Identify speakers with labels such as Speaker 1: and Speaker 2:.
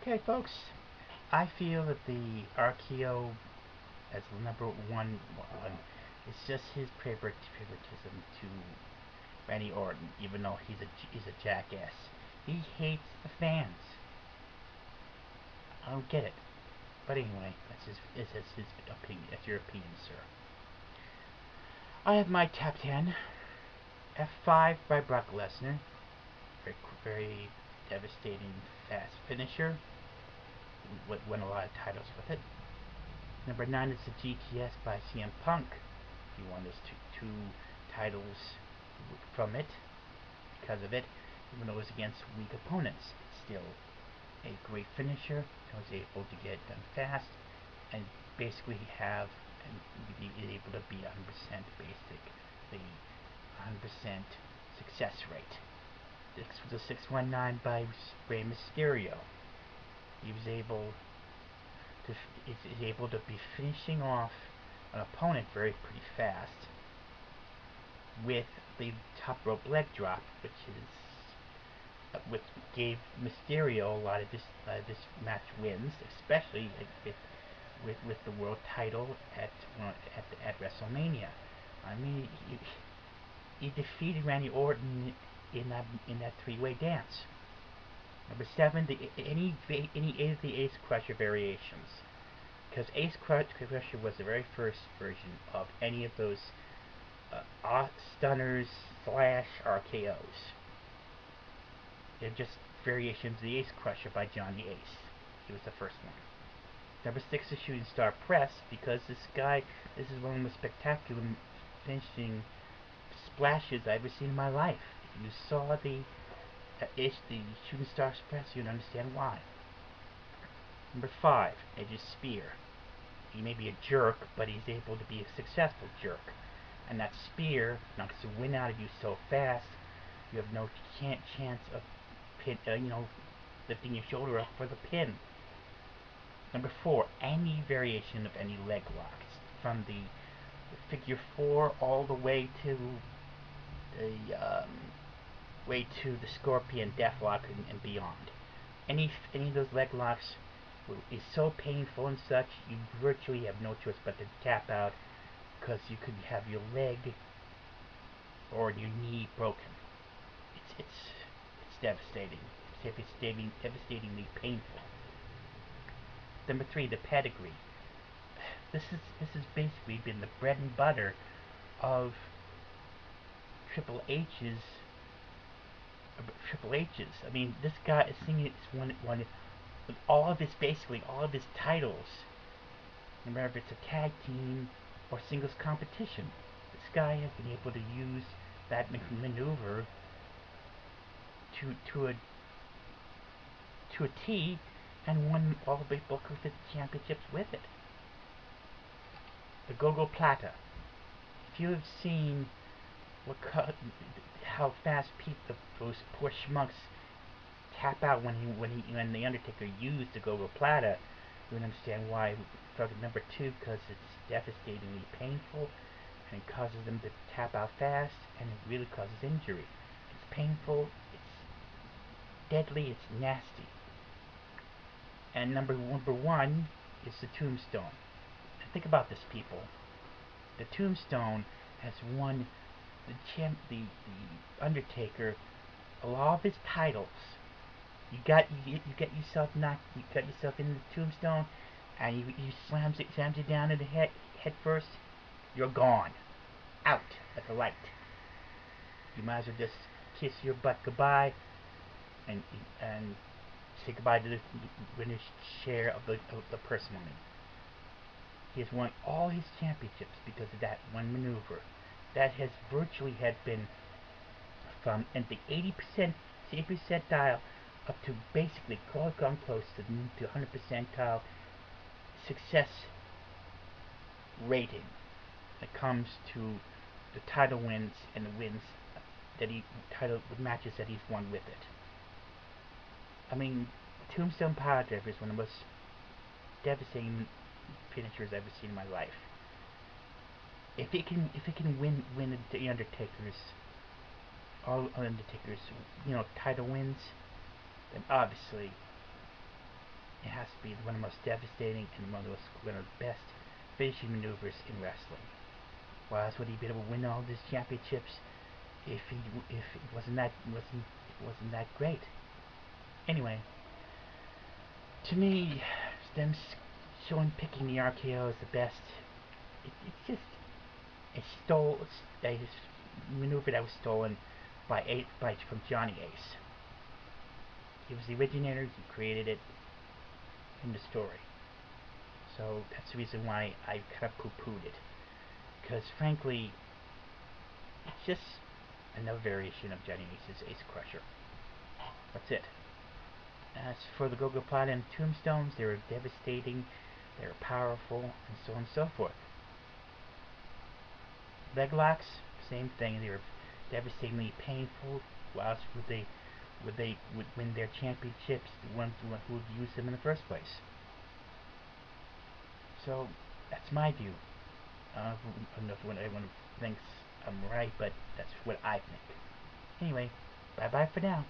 Speaker 1: Okay, folks, I feel that the RKO as number one is just his favoritism to Randy Orton, even though he's a jackass. He hates the fans. I don't get it. But anyway, that's his opinion. That's your opinion, sir. I have my top 10. F5 by Brock Lesnar. Very devastating, fast finisher. Won a lot of titles with it. Number 9 is the GTS by CM Punk. He won his two titles from it, because of it, even though it was against weak opponents. It's still a great finisher. He was able to get it done fast, and basically be able to be 100% basically 100% success rate. This was a 619 by Rey Mysterio. He was able to be finishing off an opponent pretty fast with the top rope leg drop, which gave Mysterio a lot of this match wins, especially with the world title at WrestleMania. I mean, he defeated Randy Orton in that three-way dance. Number 7, any of the Ace Crusher variations, because Ace Crusher was the very first version of any of those stunners / RKOs. They're just variations of the Ace Crusher by Johnny Ace. He was the first one. Number 6 is Shooting Star Press, because this is one of the most spectacular finishing splashes I've ever seen in my life. If you saw the Shooting Star Press, you'd understand why. Number 5, Edge's Spear. He may be a jerk, but he's able to be a successful jerk. And that spear knocks the wind out of you so fast, you have no chance of lifting your shoulder up for the pin. Number 4, any variation of any leg locks, from the figure 4 all the way to the Scorpion Deathlock and beyond. Any of those leg locks is so painful and such, you virtually have no choice but to tap out, because you could have your leg or your knee broken. It's devastating. It's devastatingly painful. Number 3, the pedigree. This has basically been the bread and butter of Triple H's. I mean, this guy is singing one with all of his titles. Remember, it's a tag team or singles competition. This guy has been able to use that maneuver to a T, and won all the both of his championships with it. The Go-Go Plata. If you have seen how fast those poor schmucks tap out when the Undertaker used the Go-Go Plata, you would understand why. For number 2, because it's devastatingly painful, and it causes them to tap out fast, and it really causes injury. It's painful, it's deadly, it's nasty. And number 1 is the Tombstone. And think about this, people. The Tombstone has won the Undertaker a lot of his titles. You get yourself in the Tombstone, and he slams you down in the head first. You're gone, out like a light. You might as well just kiss your butt goodbye, and say goodbye to the winner's share of the purse money. He has won all his championships because of that one maneuver. That has virtually been from the 80% percentile up to basically gone close to 100 percentile success rating when it comes to the title wins and the matches that he's won with it. I mean, Tombstone Powerdriver is one of the most devastating finishers I've ever seen in my life. If it can win the Undertaker's title wins, then obviously it has to be one of the most devastating and one of the best finishing maneuvers in wrestling. Why else would he be able to win all these championships if it wasn't that great? Anyway, to me, them showing picking the RKO as the best, it's just a maneuver that was stolen from Johnny Ace. He was the originator. He created it in the story. So that's the reason why I kind of poo-pooed it. Because frankly, it's just another variation of Johnny Ace's Ace Crusher. That's it. As for the Go-Go Platinum tombstones, they were devastating, they were powerful, and so on and so forth. Leg locks, same thing. They were devastatingly painful. Whilst would they win their championships, the ones who would use them in the first place. So that's my view. I don't know if everyone thinks I'm right, but that's what I think. Anyway, bye bye for now.